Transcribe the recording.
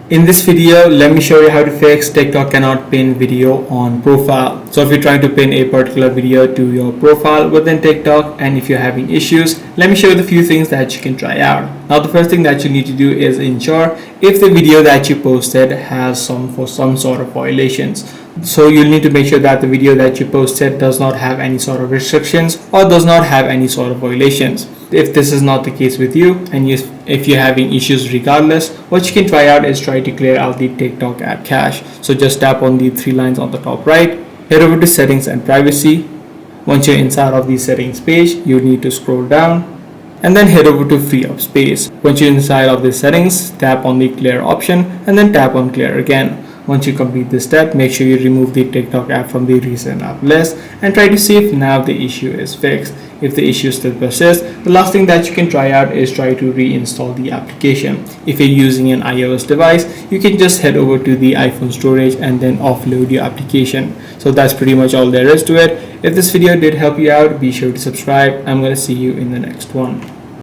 In this video, let me show you how to fix TikTok cannot pin video on profile. So if you're trying to pin a particular video to your profile within TikTok and if you're having issues, let me show you the few things that you can try out. Now the first thing that you need to do is ensure if the video that you posted has some sort of violations. So you'll need to make sure that the video that you posted does not have any sort of restrictions or does not have any sort of violations. If this is not the case with you and if you're having issues regardless, what you can try out is try to clear out the TikTok app cache. So just tap on the three lines on the top right, head over to settings and privacy. Once you're inside of the settings page, you need to scroll down and then head over to free up space. Once you're inside of the settings, tap on the clear option and then tap on clear again. Once you complete this step, make sure you remove the TikTok app from the recent app list and try to see if now the issue is fixed. If the issue still persists, the last thing that you can try out is try to reinstall the application. If you're using an iOS device, you can just head over to the iPhone storage and then offload your application. So that's pretty much all there is to it. If this video did help you out, be sure to subscribe. I'm going to see you in the next one.